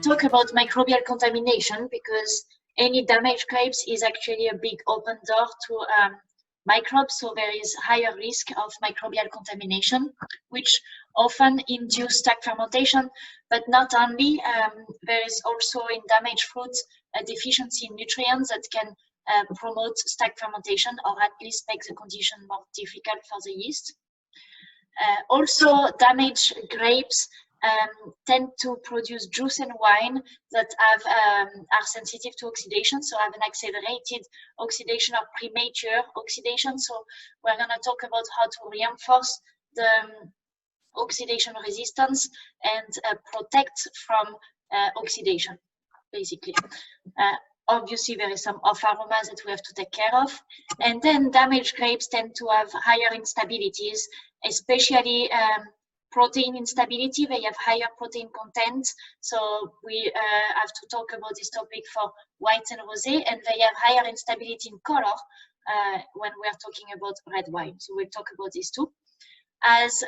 talk about microbial contamination because any damaged grapes is actually a big open door to microbes, so there is higher risk of microbial contamination, which often induce stack fermentation, but not only, there is also in damaged fruits a deficiency in nutrients that can promote stack fermentation or at least make the condition more difficult for the yeast. Also, damaged grapes tend to produce juice and wine that are sensitive to oxidation, so have an accelerated oxidation or premature oxidation. So we're going to talk about how to reinforce the oxidation resistance and protect from oxidation, basically. Obviously, there is some off-aromas that we have to take care of. And then damaged grapes tend to have higher instabilities, especially protein instability. They have higher protein content. So we have to talk about this topic for whites and rosé, and they have higher instability in color when we are talking about red wine. So we'll talk about this too. As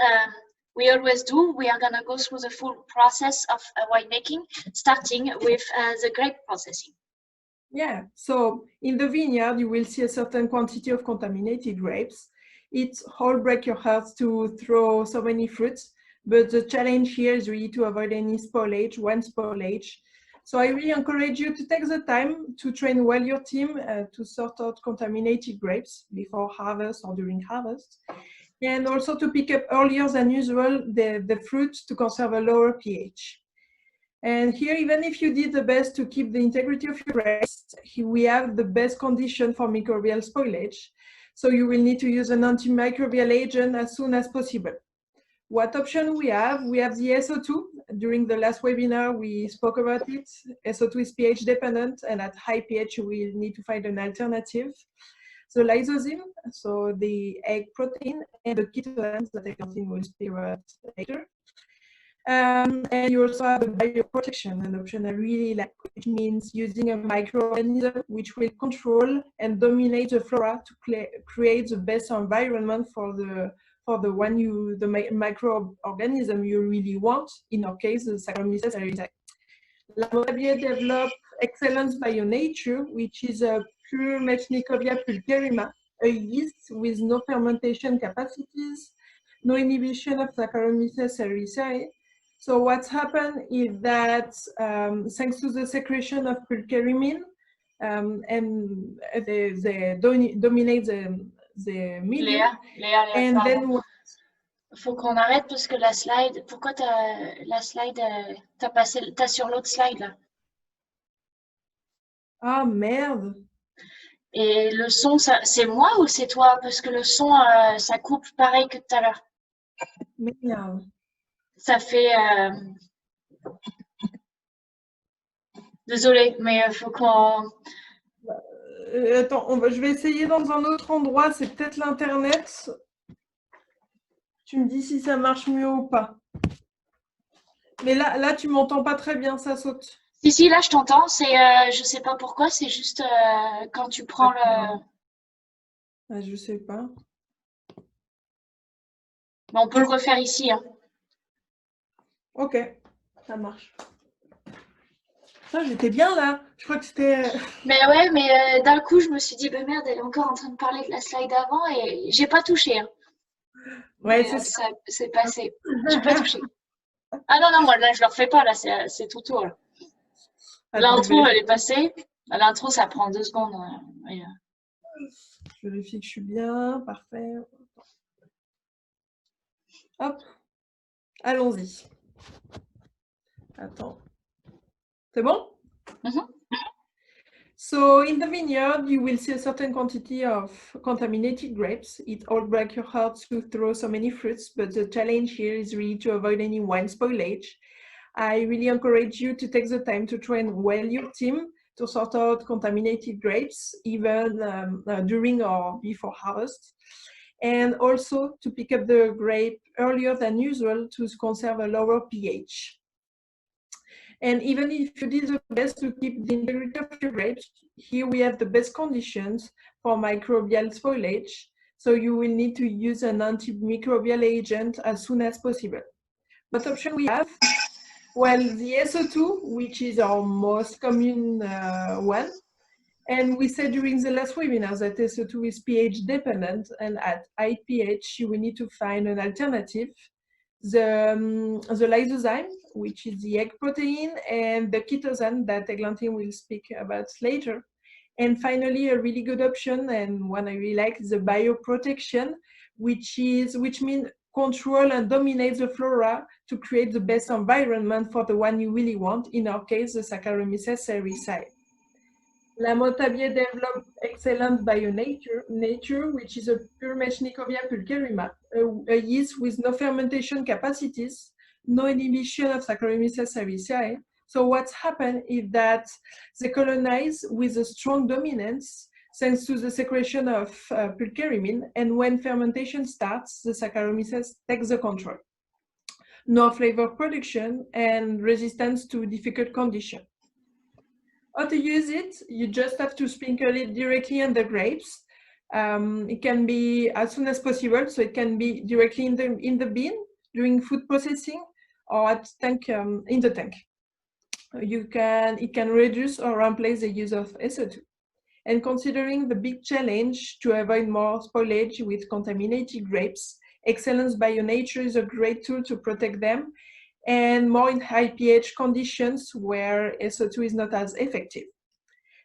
we always do, we are going to go through the full process of winemaking, starting with the grape processing. Yeah, so in the vineyard, you will see a certain quantity of contaminated grapes. It all break your heart to throw so many fruits, but the challenge here is really to avoid any spoilage, wine spoilage. So I really encourage you to take the time to train well your team to sort out contaminated grapes before harvest or during harvest, and also to pick up earlier than usual the fruit to conserve a lower pH. And here, even if you did the best to keep the integrity of your grapes, we have the best condition for microbial spoilage. So you will need to use an antimicrobial agent as soon as possible. What option we have? We have the SO2. During the last webinar, we spoke about it. SO2 is pH dependent, and at high pH, you will need to find an alternative. So lysozyme, so the egg protein, and the ketones that I will speak about later. And you also have a bioprotection, an option I really like, which means using a microorganism which will control and dominate the flora to create the best environment for the microorganism you really want. In our case, the Saccharomyces cerevisiae. Laborabier developed Excellence Bio Nature, which is a pure Microbial pulcherrima, a yeast with no fermentation capacities, no inhibition of Saccharomyces cerevisiae. So what's happened is that thanks to the secretion of pulcherrimine, and they dominate the milieu. Léa, and then faut qu'on arrête parce que la slide, pourquoi la slide, t'as sur l'autre slide là. Ah merde. Et le son, c'est moi ou c'est toi? Parce que le son, ça coupe pareil que tout à l'heure. Merde. Ça fait... Désolée, mais il faut qu'on... Attends, je vais essayer dans un autre endroit, c'est peut-être l'internet. Tu me dis si ça marche mieux ou pas. Mais là tu m'entends pas très bien, ça saute. Si, là je t'entends, c'est, je sais pas pourquoi, c'est juste quand tu prends le... Ah, je sais pas. Mais on peut le refaire ici, hein. Ok, ça marche. J'étais bien là. Je crois que c'était... Mais ouais, mais d'un coup, je me suis dit, bah merde, elle est encore en train de parler de la slide avant et j'ai pas touché. Hein. Ouais, c'est ça. C'est passé. J'ai pas touché. Ah non, moi là, je le refais pas, là, c'est tout tour. L'intro, elle est passée. L'intro, ça prend 2 secondes. Je vérifie que je suis bien. Parfait. Hop. Allons-y. Attends. C'est bon? So in the vineyard, you will see a certain quantity of contaminated grapes. It all breaks your heart to throw so many fruits, but the challenge here is really to avoid any wine spoilage. I really encourage you to take the time to train well your team to sort out contaminated grapes, even during or before harvest, and also to pick up the grape earlier than usual to conserve a lower pH. And even if you did the best to keep the integrity of your grapes, here we have the best conditions for microbial spoilage. So you will need to use an antimicrobial agent as soon as possible. What option we have? Well, the SO2, which is our most common one, and we said during the last webinar that SO2 is pH dependent, and at high pH, we need to find an alternative. The lysozyme, which is the egg protein, and the chitosan that Eglantine will speak about later. And finally, a really good option, and one I really like, is the bioprotection, which means control and dominate the flora to create the best environment for the one you really want, in our case, the Saccharomyces cerevisiae. La Motabier developed excellent nature, which is a pure Mechnicovia pulcherrima, a yeast with no fermentation capacities, no inhibition of Saccharomyces cerevisiae. So what's happened is that they colonize with a strong dominance thanks to the secretion of pulcherrimine, and when fermentation starts, the Saccharomyces takes the control. No flavor production and resistance to difficult conditions. How to use it? You just have to sprinkle it directly on the grapes. It can be as soon as possible, so it can be directly in the bin during food processing, or at in the tank. It can reduce or replace the use of SO2. And considering the big challenge to avoid more spoilage with contaminated grapes, Excellence BioNature is a great tool to protect them, and more in high pH conditions where SO2 is not as effective.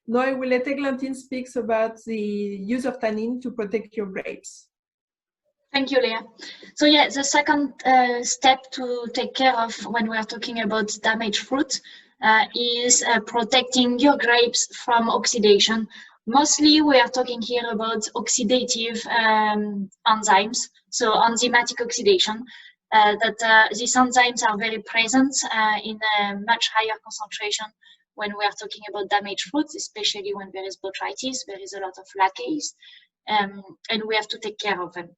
Now I will let Eglantine speak about the use of tannin to protect your grapes. Thank you, Leah. So yeah, the second step to take care of when we're talking about damaged fruit is protecting your grapes from oxidation. Mostly we are talking here about oxidative enzymes, so enzymatic oxidation. These enzymes are very present in a much higher concentration when we are talking about damaged fruits, especially when there is botrytis, there is a lot of lacase, and we have to take care of them.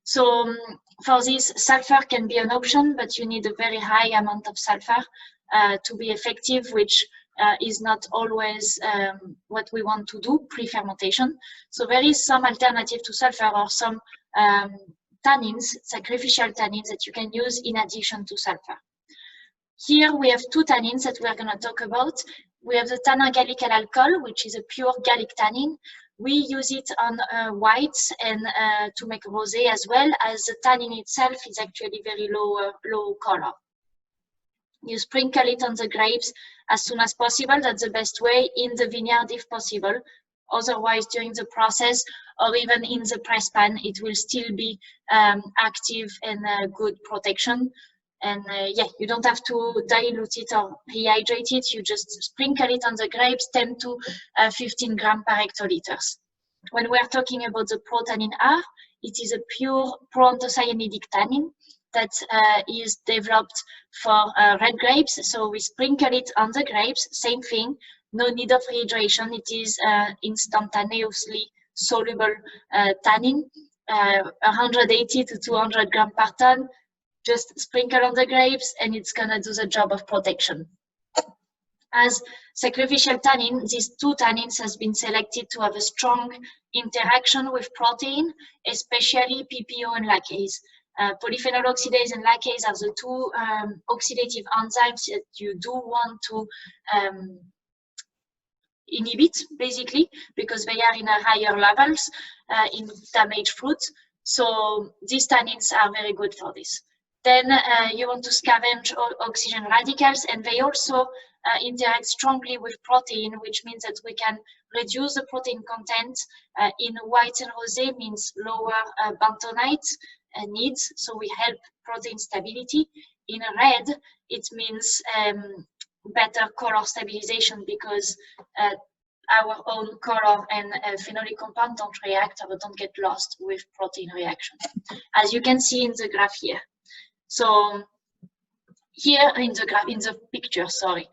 So for this, sulfur can be an option, but you need a very high amount of sulfur to be effective, which is not always what we want to do pre-fermentation. So there is some alternative to sulfur, or some tannins, sacrificial tannins, that you can use in addition to sulfur. Here we have two tannins that we are going to talk about. We have the tannin gallic alcohol, which is a pure gallic tannin. We use it on whites and to make rosé, as well as the tannin itself is actually very low color. You sprinkle it on the grapes as soon as possible. That's the best way, in the vineyard if possible. Otherwise, during the process or even in the press pan, it will still be active and good protection. And yeah, you don't have to dilute it or rehydrate it. You just sprinkle it on the grapes, 10 to 15 grams per hectoliters. When we are talking about the protannin R, it is a pure proanthocyanidinic tannin that is developed for red grapes. So we sprinkle it on the grapes, same thing, no need of rehydration. It is instantaneously soluble tannin, 180 to 200 grams per ton. Just sprinkle on the grapes and it's gonna do the job of protection. As sacrificial tannin, these two tannins has been selected to have a strong interaction with protein, especially PPO and lacase. Polyphenol oxidase and lacase are the two oxidative enzymes that you do want to inhibit, basically, because they are in a higher levels in damaged fruits. So these tannins are very good for this. Then you want to scavenge oxygen radicals, and they also interact strongly with protein, which means that we can reduce the protein content. In white and rosé means lower bentonite needs, so we help protein stability. In red, it means better color stabilization, because our own color and phenolic compound don't react or don't get lost with protein reaction, as you can see in the graph here. So here in the picture, sorry.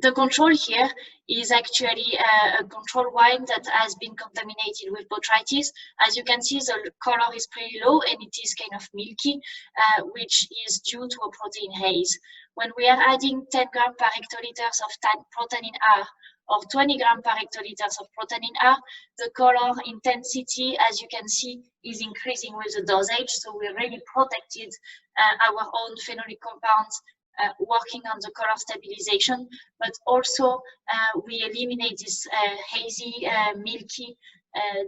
The control here is actually a control wine that has been contaminated with botrytis. As you can see, the color is pretty low and it is kind of milky, which is due to a protein haze. When we are adding 10 grams per hectoliters of protannin R or 20 grams per hectoliters of protein R, the color intensity, as you can see, is increasing with the dosage. So we really protected our own phenolic compounds working on the color stabilization, but also we eliminate this hazy, milky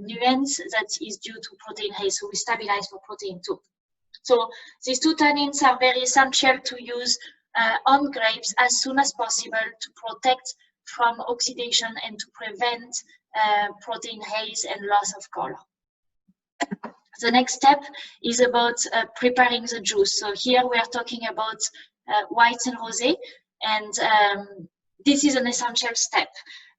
nuance that is due to protein haze. So we stabilize for protein too. So these two tannins are very essential to use on grapes as soon as possible to protect from oxidation and to prevent protein haze and loss of color. The next step is about preparing the juice. So here we are talking about whites and rosé, and this is an essential step.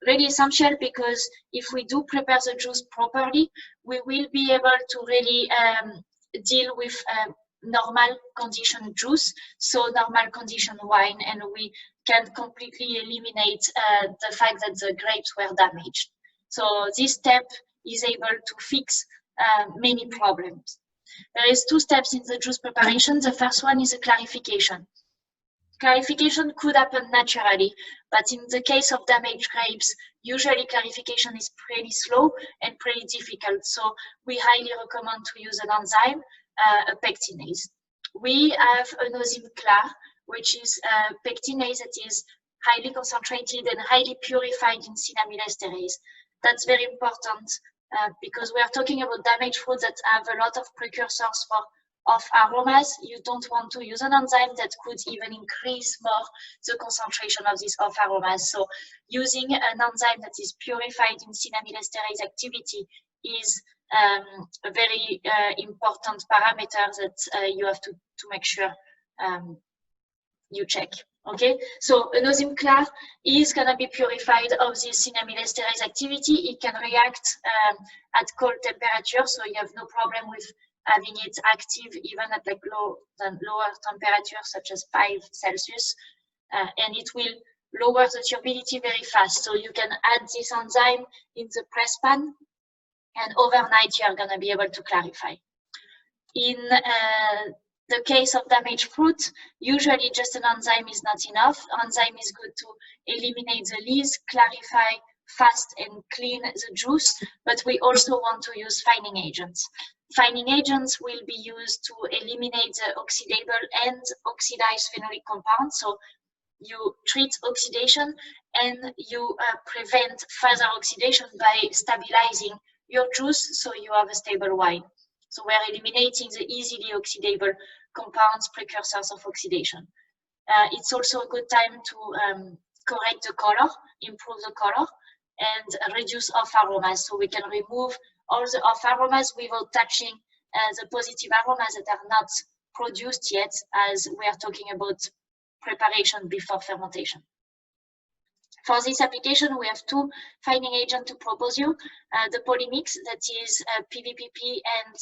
Really essential because if we do prepare the juice properly, we will be able to really deal with normal condition juice, so normal condition wine, and we can completely eliminate the fact that the grapes were damaged. So this step is able to fix many problems. There is two steps in the juice preparation. The first one is a clarification. Clarification could happen naturally, but in the case of damaged grapes, usually clarification is pretty slow and pretty difficult. So we highly recommend to use an enzyme, a pectinase. We have an enzyme CLAR, which is a pectinase that is highly concentrated and highly purified in cinnamylesterase. That's very important because we are talking about damaged fruits that have a lot of precursors for off-aromas. You don't want to use an enzyme that could even increase more the concentration of these off-aromas. So using an enzyme that is purified in cinnamylesterase activity is a very important parameter that you have to make sure you check. Okay, so an enzyme CLAR is going to be purified of this cinnamylesterase activity. It can react at cold temperature, so you have no problem with having it active even at like lower temperatures such as 5 Celsius, and it will lower the turbidity very fast. So you can add this enzyme in the press pan, and overnight you are going to be able to clarify. In the case of damaged fruit, usually just an enzyme is not enough. Enzyme is good to eliminate the lees, clarify fast and clean the juice, but we also want to use fining agents. Fining agents will be used to eliminate the oxidable and oxidized phenolic compounds. So you treat oxidation and you prevent further oxidation by stabilizing your juice so you have a stable wine. So we're eliminating the easily oxidable compounds, precursors of oxidation. It's also a good time to correct the color, improve the color, and reduce off-aromas. So we can remove all the off-aromas without touching the positive aromas that are not produced yet, as we are talking about preparation before fermentation. For this application, we have two fining agents to propose you. The polymix, that is PVPP and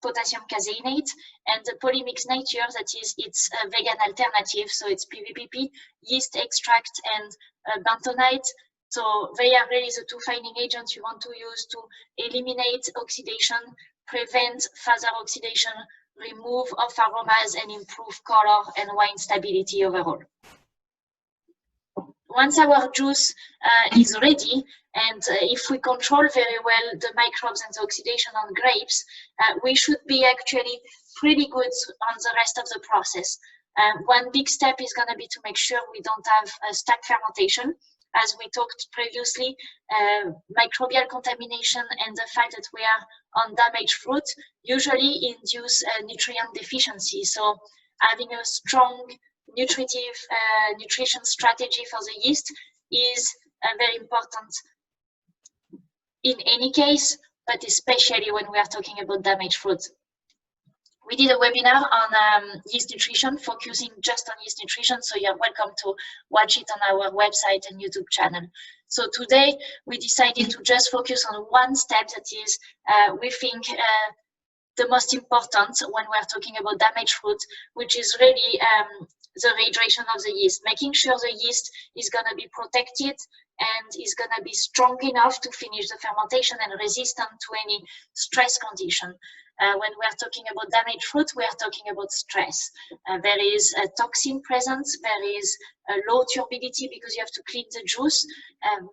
potassium caseinate, and the polymix nature, that is its vegan alternative. So it's PVPP, yeast extract, and bentonite. So they are really the two fining agents you want to use to eliminate oxidation, prevent further oxidation, remove off-aromas, and improve color and wine stability overall. Once our juice is ready, and if we control very well the microbes and the oxidation on grapes, we should be actually pretty good on the rest of the process. One big step is going to be to make sure we don't have a stack fermentation. As we talked previously, microbial contamination and the fact that we are on damaged fruit usually induce nutrient deficiency. So having a strong nutrition strategy for the yeast is very important in any case, but especially when we are talking about damaged fruit. We did a webinar on yeast nutrition, focusing just on yeast nutrition, so you're welcome to watch it on our website and YouTube channel. So today we decided to just focus on one step that is, we think, the most important when we're talking about damaged fruit, which is really the rehydration of the yeast, making sure the yeast is going to be protected and is going to be strong enough to finish the fermentation and resistant to any stress condition. When we are talking about damaged fruit, we are talking about stress. There is a toxin present, there is a low turbidity because you have to clean the juice, and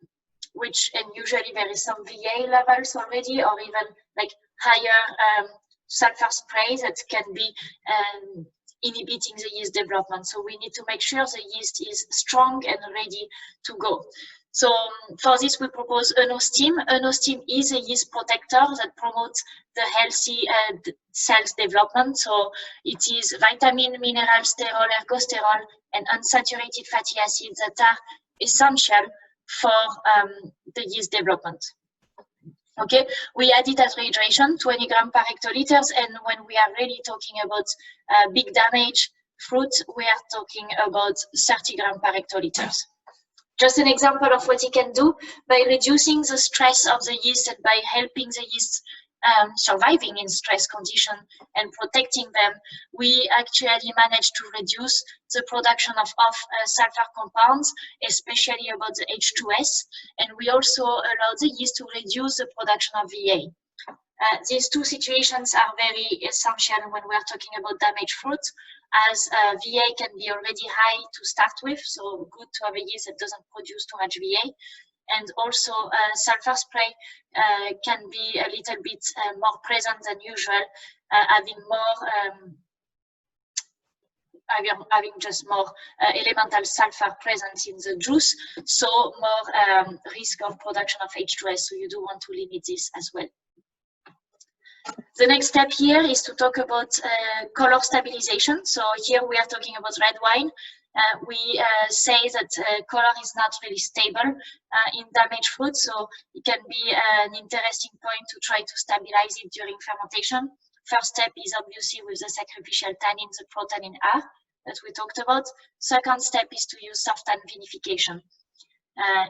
usually there is some VA levels already, or even like higher sulfur sprays that can be inhibiting the yeast development. So we need to make sure the yeast is strong and ready to go. So for this, we propose ENOSTEAM. ENOSTEAM is a yeast protector that promotes the healthy cells development. So it is vitamin, mineral, sterol, ergosterol, and unsaturated fatty acids that are essential for the yeast development. Okay, we add it as rehydration, 20 grams per hectoliters, and when we are really talking about big damage fruit, we are talking about 30 grams per hectoliters. Just an example of what it can do by reducing the stress of the yeast and by helping the yeast surviving in stress condition and protecting them, we actually managed to reduce the production of sulfur compounds, especially about the H2S, and we also allow the yeast to reduce the production of VA. These two situations are very essential when we are talking about damaged fruit, as VA can be already high to start with, so good to have a yeast that doesn't produce too much VA. And also sulfur spray can be a little bit more present than usual, having just more elemental sulfur present in the juice, so more risk of production of H2S, so you do want to limit this as well. The next step here is to talk about color stabilization. So here we are talking about red wine. We say that color is not really stable in damaged fruit, so it can be an interesting point to try to stabilize it during fermentation. First step is obviously with the sacrificial tannins, the protannin R that we talked about. Second step is to use softened vinification.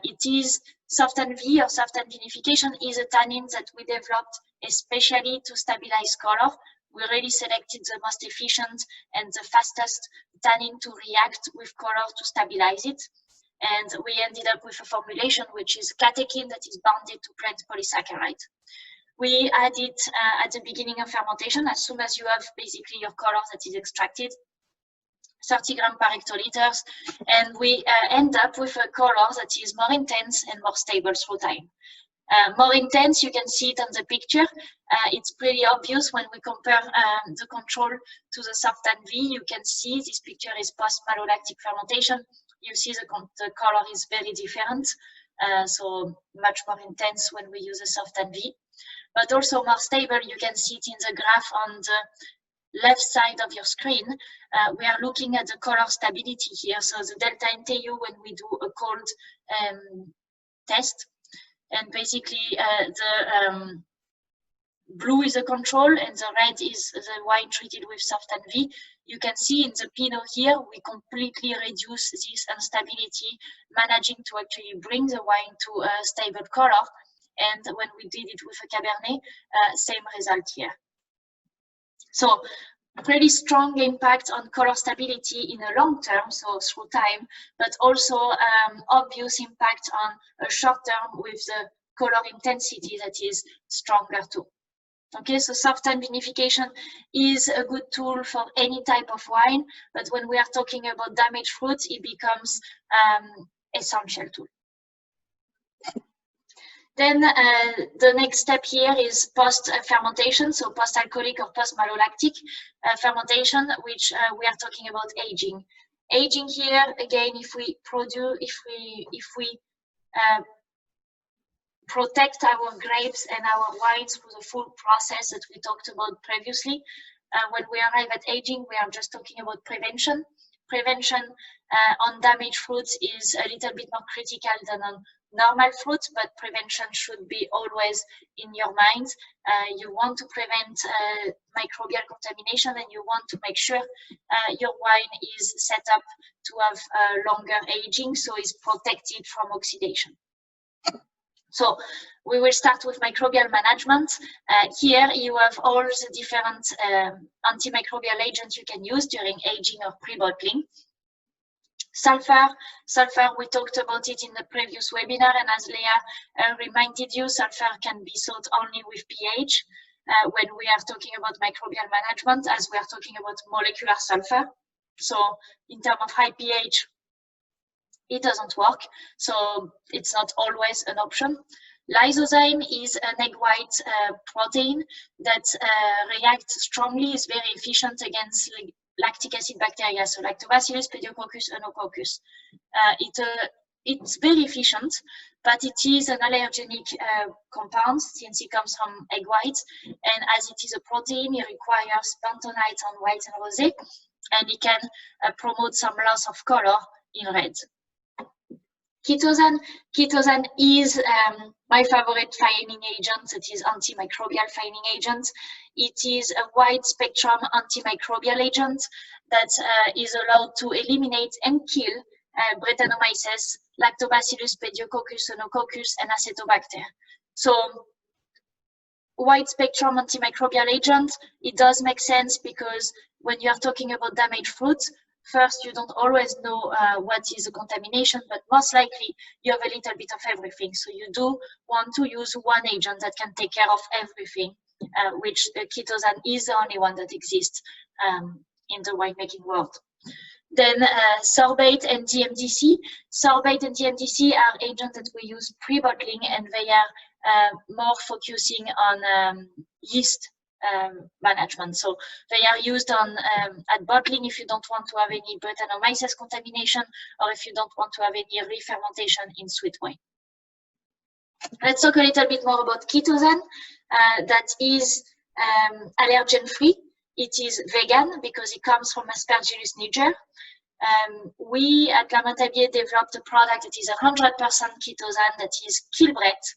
It is softened V or softened vinification is a tannin that we developed especially to stabilize color. We really selected the most efficient and the fastest tannin to react with color to stabilize it. And we ended up with a formulation which is catechin that is bounded to plant polysaccharide. We add it at the beginning of fermentation as soon as you have basically your color that is extracted, 30 grams per hectoliters, and we end up with a color that is more intense and more stable through time. More intense, you can see it on the picture. It's pretty obvious when we compare the control to the softened V. You can see this picture is post-malolactic fermentation. You see the color is very different, so much more intense when we use a softened V. But also more stable, you can see it in the graph on the left side of your screen. We are looking at the color stability here. So the delta NTU when we do a cold test. And basically the blue is the control and the red is the wine treated with softened V. You can see in the Pinot here, we completely reduce this instability, managing to actually bring the wine to a stable color. And when we did it with a Cabernet, same result here. So pretty strong impact on color stability in a long term, so through time, but also obvious impact on a short term with the color intensity that is stronger too. Okay, so softened vinification is a good tool for any type of wine, but when we are talking about damaged fruits, it becomes essential tool. Then the next step here is post-fermentation, so post-alcoholic or post-malolactic fermentation, which we are talking about aging. Aging here, again, if we protect our grapes and our wines through the full process that we talked about previously, when we arrive at aging, we are just talking about prevention. Prevention on damaged fruits is a little bit more critical than on normal fruits, but prevention should be always in your mind. You want to prevent microbial contamination, and you want to make sure your wine is set up to have longer aging, so it's protected from oxidation. So we will start with microbial management. Here you have all the different antimicrobial agents you can use during aging or pre-bottling. Sulfur, we talked about it in the previous webinar, and as Leah reminded you, sulfur can be thought only with pH when we are talking about microbial management, as we are talking about molecular sulfur. So in terms of high pH, it doesn't work, so it's not always an option. Lysozyme is an egg white protein that reacts strongly, is very efficient against lactic acid bacteria, so Lactobacillus, Pediococcus, Enococcus. It's very efficient, but it is an allergenic compound since it comes from egg whites, and as it is a protein, it requires bentonite on white and rosé, and it can promote some loss of color in red. Chitosan is my favorite fining agent. It is antimicrobial fining agent. It is a wide spectrum antimicrobial agent that is allowed to eliminate and kill Brettanomyces, Lactobacillus, Pediococcus, Enococcus, and Acetobacter. So wide spectrum antimicrobial agent, it does make sense because when you are talking about damaged fruits, first, you don't always know what is a contamination, but most likely you have a little bit of everything. So you do want to use one agent that can take care of everything, which chitosan is the only one that exists in the winemaking world. Then sorbate and DMDC. Sorbate and DMDC are agents that we use pre-bottling, and they are more focusing on yeast management. So they are used on at bottling if you don't want to have any Brettanomyces contamination, or if you don't want to have any re-fermentation in sweet wine. Let's talk a little bit more about chitosan. That is allergen-free. It is vegan because it comes from Aspergillus niger. We at Lamentabile developed a product that is 100% chitosan, that is Kilbret.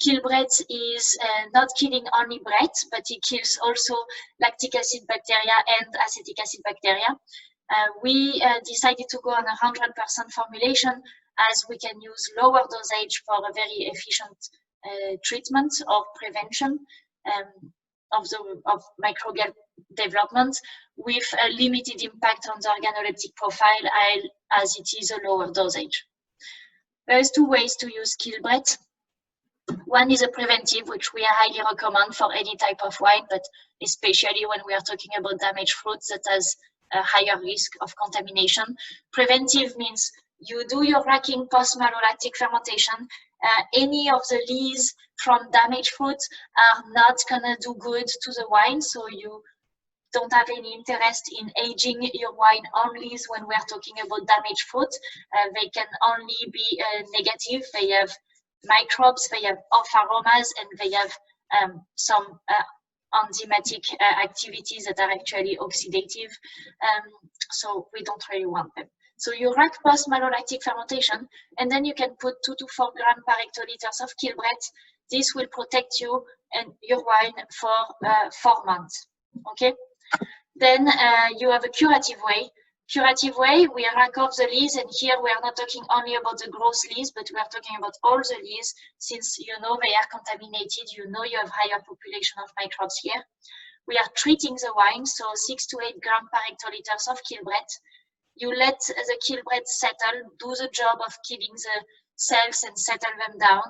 Kilbret is not killing only Brett, but it kills also lactic acid bacteria and acetic acid bacteria. We decided to go on 100% formulation, as we can use lower dosage for a very efficient treatment or prevention of microbial development, with a limited impact on the organoleptic profile, as it is a lower dosage. There is two ways to use Kilbret. One is a preventive, which we highly recommend for any type of wine, but especially when we are talking about damaged fruits that has a higher risk of contamination. Preventive means you do your racking post-malolactic fermentation. Any of the lees from damaged fruits are not gonna do good to the wine, so you don't have any interest in aging your wine on lees when we are talking about damaged fruit. They can only be negative. They have microbes, they have off-aromas, and they have some enzymatic activities that are actually oxidative. So we don't really want them. So you rack post-malolactic fermentation, and then you can put 2 to 4 grams per hectoliters of Kilbret. This will protect you and your wine for 4 months. Okay. Then you have a Curative Way. Curative Way, we rack off the lees, and here we are not talking only about the gross lees, but we are talking about all the lees, since you know they are contaminated, you know you have higher population of microbes here. We are treating the wine, so 6 to 8 grams per hectoliters of Kilbret. You let the Kilbret settle, do the job of killing the cells and settle them down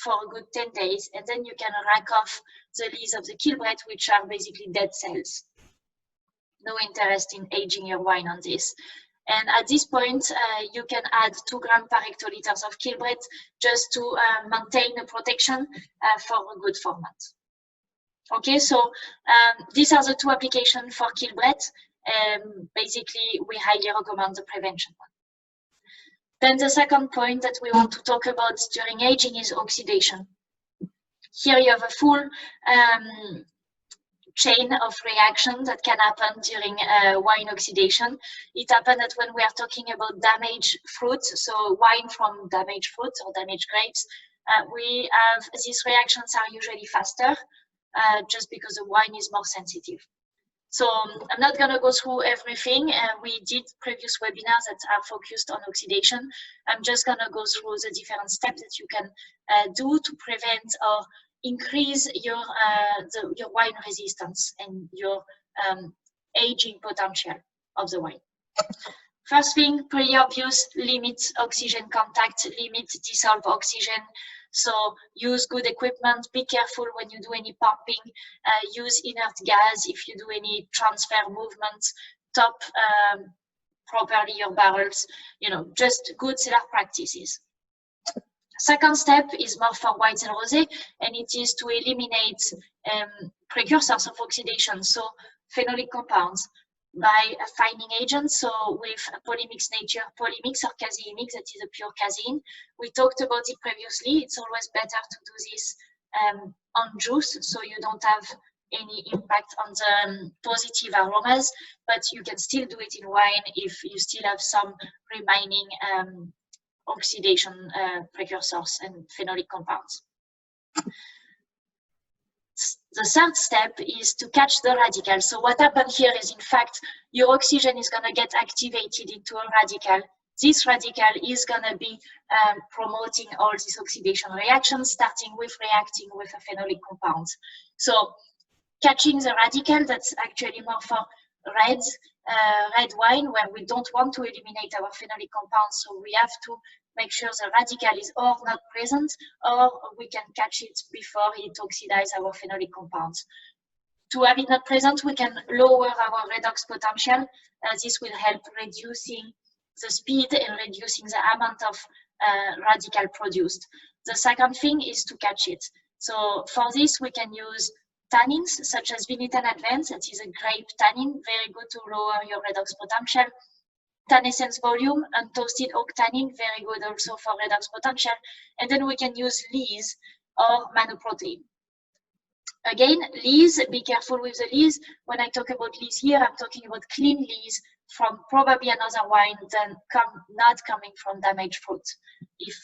for a good 10 days, and then you can rack off the lees of the Kilbret, which are basically dead cells. No interest in aging your wine on this. And at this point, you can add 2 grams per hectoliters of Kilbret just to maintain the protection for a good 4 months. Okay, so these are the 2 applications for Kilbret. Basically, we highly recommend the prevention one. Then the second point that we want to talk about during aging is oxidation. Here you have a full chain of reaction that can happen during wine oxidation. It happens that when we are talking about damaged fruits, so wine from damaged fruits or damaged grapes, we have these reactions are usually faster, just because the wine is more sensitive. So I'm not going to go through everything. We did previous webinars that are focused on oxidation. I'm just going to go through the different steps that you can do to prevent or increase your wine resistance and your aging potential of the wine. First thing, pretty obvious, limit oxygen contact, limit dissolve oxygen. So use good equipment, be careful when you do any pumping, use inert gas if you do any transfer movements, top properly your barrels, you know, just good cellar practices. Second step is more for whites and rosé, and it is to eliminate precursors of oxidation, so phenolic compounds, by finding agents. So with polymix nature, polymix or caseinic, that is a pure casein. We talked about it previously. It's always better to do this on juice, so you don't have any impact on the positive aromas, but you can still do it in wine if you still have some remaining oxidation precursors and phenolic compounds. The third step is to catch the radical. So what happens here is, in fact, your oxygen is going to get activated into a radical. This radical is going to be promoting all these oxidation reactions, starting with reacting with a phenolic compound. So catching the radical, that's actually more for red wine, where we don't want to eliminate our phenolic compounds. So we have to make sure the radical is or not present, or we can catch it before it oxidizes our phenolic compounds. To have it not present, we can lower our redox potential. This will help reducing the speed and reducing the amount of radical produced. The second thing is to catch it. So for this, we can use tannins such as Vinitan Advance, that is a grape tannin, very good to lower your redox potential. Tannessence volume, untoasted oak tannin, very good also for redox potential. And then we can use lees or manoprotein. Again, lees, be careful with the lees. When I talk about lees here, I'm talking about clean lees from probably another wine than not coming from damaged fruit. If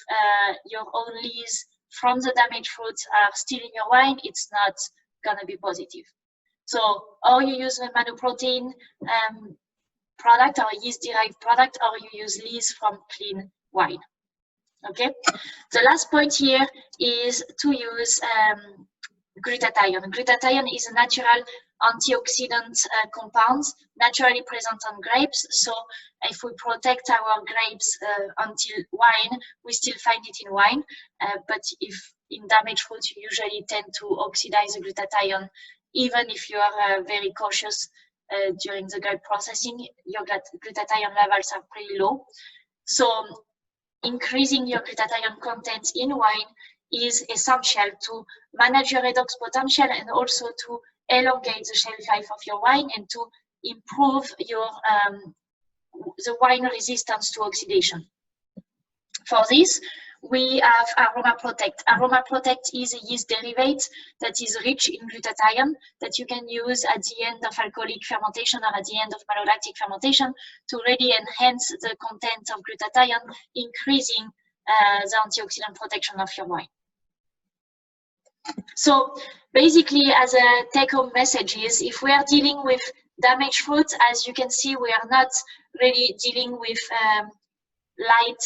your own lees from the damaged fruits are still in your wine, it's not gonna be positive. So, or you use a manoprotein product or yeast-derived product, or you use lees from clean wine. Okay. The last point here is to use glutathione. Glutathione is a natural antioxidant compound naturally present on grapes. So if we protect our grapes until wine, we still find it in wine. But if in damaged fruits, you usually tend to oxidize the glutathione, even if you are very cautious during the grape processing, your glutathione levels are pretty low. So increasing your glutathione content in wine is essential to manage your redox potential and also to elongate the shelf life of your wine and to improve your the wine resistance to oxidation. For this, we have Aroma Protect. Aroma Protect is a yeast derivative that is rich in glutathione that you can use at the end of alcoholic fermentation or at the end of malolactic fermentation to really enhance the content of glutathione, increasing the antioxidant protection of your wine. So basically, as a take-home message is, if we are dealing with damaged fruit, as you can see, we are not really dealing with light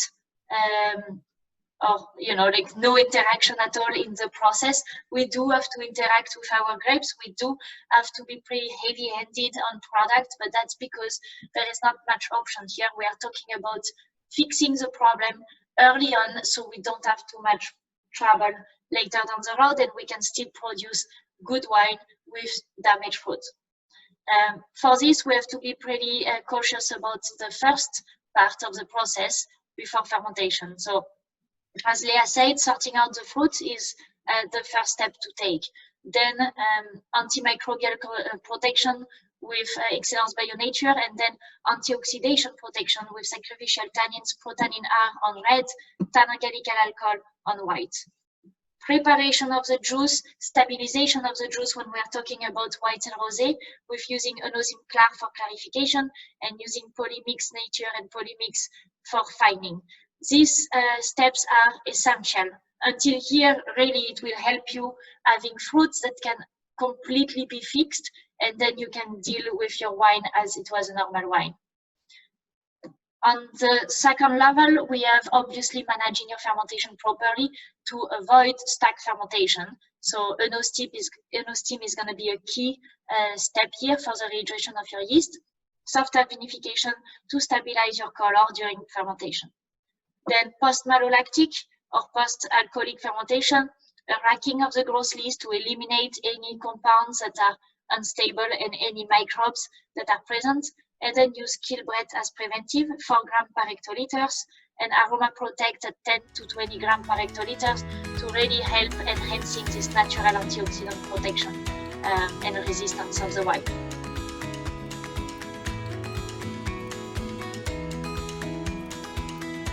or like no interaction at all in the process. We do have to interact with our grapes. We do have to be pretty heavy-handed on product, but that's because there is not much option here. We are talking about fixing the problem early on, so we don't have too much trouble later down the road, and we can still produce good wine with damaged fruit. For this, we have to be pretty cautious about the first part of the process before fermentation. So, as Leah said, sorting out the fruit is the first step to take. Then antimicrobial protection with Excellence Bio Nature, and then antioxidation protection with sacrificial tannins, protannin R on red, tannogalical alcohol on white. Preparation of the juice, stabilization of the juice when we are talking about white and rosé, with using Onosim Clar for clarification and using Polymix Nature and Polymix for fining. These steps are essential. Until here, really, it will help you having fruits that can completely be fixed, and then you can deal with your wine as it was a normal wine. On the second level, we have obviously managing your fermentation properly to avoid stack fermentation. So enostem is going to be a key step here for the rehydration of your yeast. soft vinification to stabilize your color during fermentation. Then post-malolactic or post-alcoholic fermentation, a racking of the growth lees to eliminate any compounds that are unstable and any microbes that are present, and then use kill breath as preventive, 4 grams per hectoliters, and aroma protect at 10 to 20 grams per hectoliters to really help enhancing this natural antioxidant protection and resistance of the wine.